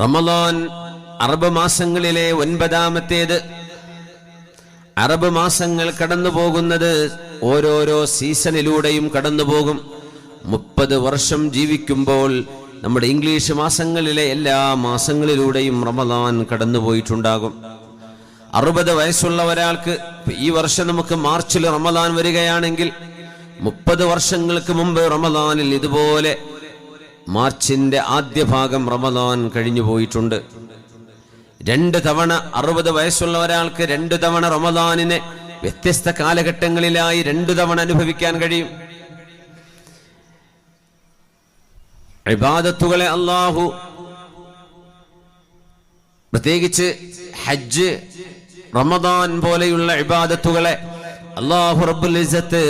Ramadan Arab മാസങ്ങളിലെ 9ാമത്തേത്. Arab മാസങ്ങൾ കടന്നു പോകുന്നത് ഓരോരോ സീസണിലൂടെയും കടന്നു പോകും. 30 വർഷം ജീവിക്കുമ്പോൾ നമ്മുടെ ഇംഗ്ലീഷ് മാസങ്ങളിലെ എല്ലാ മാസങ്ങളിലൂടെയും റമളാൻ കടന്നുപോയിട്ടുണ്ടാകും. 60 വയസ്സുള്ള ഒരാൾക്ക് ഈ വർഷം നമുക്ക് മാർച്ചിൽ റമളാൻ വരികയാണെങ്കിൽ 30 വർഷങ്ങൾക്ക് മുമ്പ് റമളാനിൽ ഇതുപോലെ മാർച്ചിന്റെ ആദ്യ ഭാഗം റമളാൻ കഴിഞ്ഞു പോയിട്ടുണ്ട്. 2 തവണ 60 വയസ്സുള്ള ഒരാൾക്ക് 2 തവണ റമളാനിനെ വ്യത്യസ്ത കാലഘട്ടങ്ങളിലായി 2 തവണ അനുഭവിക്കാൻ കഴിയും. ഇബാദത്തുകളെ അല്ലാഹു പ്രത്യേകിച്ച് ഹജ്ജ്, റമദാൻ പോലെയുള്ള ഇബാദത്തുകളെ അല്ലാഹു റബ്ബുൽ ഇസ്സത്ത്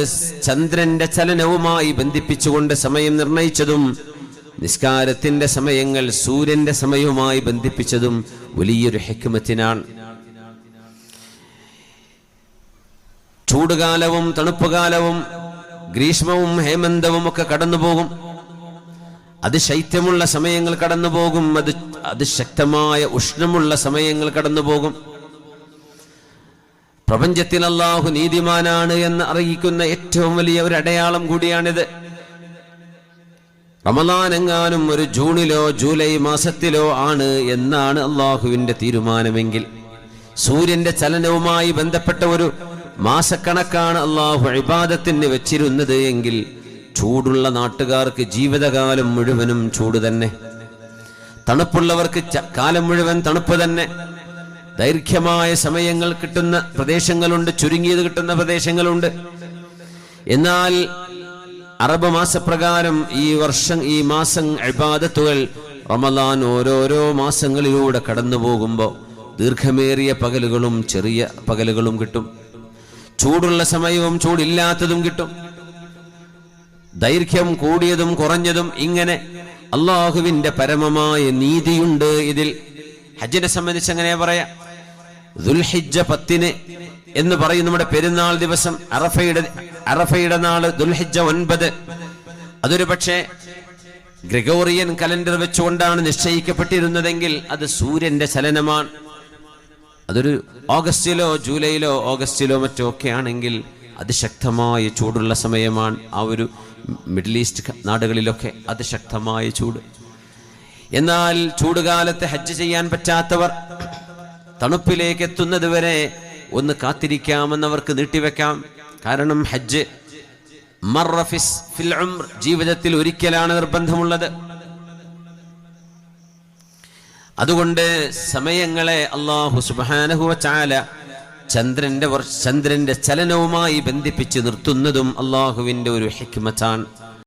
ചന്ദ്രന്റെ ചലനവുമായി ബന്ധിപ്പിച്ചുകൊണ്ട് സമയം നിർണയിച്ചതും നിസ്കാരത്തിന്റെ സമയങ്ങൾ സൂര്യന്റെ സമയവുമായി ബന്ധിപ്പിച്ചതും വലിയൊരു ഹിക്മത്തിനാണ്. ചൂടുകാലവും തണുപ്പുകാലവും ഗ്രീഷ്മവും ഹേമന്തവും ഒക്കെ കടന്നുപോകും. അത് ശൈത്യമുള്ള സമയങ്ങൾ കടന്നുപോകും. അത് ശക്തമായ ഉഷ്ണമുള്ള സമയങ്ങൾ കടന്നുപോകും. പ്രപഞ്ചത്തിൽ അല്ലാഹു നീതിമാനാണ് എന്ന് അറിയിക്കുന്ന ഏറ്റവും വലിയ ഒരു അടയാളം കൂടിയാണിത്. റമളാൻ എങ്ങാനും ഒരു ജൂണിലോ ജൂലൈ മാസത്തിലോ ആണ് എന്നാണ് അള്ളാഹുവിന്റെ തീരുമാനമെങ്കിൽ, സൂര്യന്റെ ചലനവുമായി ബന്ധപ്പെട്ട ഒരു മാസക്കണക്കാണ് അള്ളാഹു ഇബാദത്തിന് വെച്ചിരുന്നത് എങ്കിൽ, ചൂടുള്ള നാട്ടുകാർക്ക് ജീവിതകാലം മുഴുവനും ചൂട് തന്നെ, തണുപ്പുള്ളവർക്ക് കാലം മുഴുവൻ തണുപ്പ് തന്നെ. ദൈർഘ്യമായ സമയങ്ങൾ കിട്ടുന്ന പ്രദേശങ്ങളുണ്ട്, ചുരുങ്ങിയത് കിട്ടുന്ന പ്രദേശങ്ങളുണ്ട്. എന്നാൽ അറബ് മാസപ്രകാരം ഈ മാസം ഇബാദത്തുകൾ റമളാൻ ഓരോരോ മാസങ്ങളിലൂടെ കടന്നു പോകുമ്പോൾ ദീർഘമേറിയ പകലുകളും ചെറിയ പകലുകളും കിട്ടും. ചൂടുള്ള സമയവും ചൂടില്ലാത്തതും കിട്ടും. ദൈർഘ്യം കൂടിയതും കുറഞ്ഞതും, ഇങ്ങനെ അള്ളാഹുവിന്റെ പരമമായ നീതിയുണ്ട് ഇതിൽ. ഹജ്ജിനെ സംബന്ധിച്ച് അങ്ങനെ പറയാം. ദുൽഹിജ്ജ 10 എന്ന് പറയും നമ്മുടെ പെരുന്നാൾ ദിവസം. അറഫയുടെ നാള് ദുൽഹിജ്ജ 9. അതൊരു പക്ഷേ ഗ്രിഗോറിയൻ കലണ്ടർ വെച്ചുകൊണ്ടാണ് നിശ്ചയിക്കപ്പെട്ടിരുന്നതെങ്കിൽ അത് സൂര്യന്റെ ചലനമാണ്. അതൊരു ഓഗസ്റ്റിലോ ജൂലൈയിലോ ഓഗസ്റ്റിലോ മറ്റോ ഒക്കെ ആണെങ്കിൽ അതിശക്തമായ ചൂടുള്ള സമയമാണ്. ആ ഒരു മിഡിൽ ഈസ്റ്റ് നാടുകളിലൊക്കെ അതിശക്തമായ ചൂട്. എന്നാൽ ചൂടുകാലത്ത് ഹജ്ജ് ചെയ്യാൻ പറ്റാത്തവർ തണുപ്പിലേക്ക് എത്തുന്നത് വരെ ഒന്ന് കാത്തിരിക്കാമെന്നവർക്ക് നീട്ടിവെക്കാം. കാരണം ഹജ്ജ് ജീവിതത്തിൽ ഒരിക്കലാണ് നിർബന്ധമുള്ളത്. അതുകൊണ്ട് സമയങ്ങളെ അല്ലാഹു സുബ്ഹാനഹു വ തആല ചന്ദ്രന്റെ ചലനവുമായി ബന്ധിപ്പിച്ച് നിർത്തുന്നതും അല്ലാഹുവിന്റെ ഒരു ഹിക്മത്താണ്.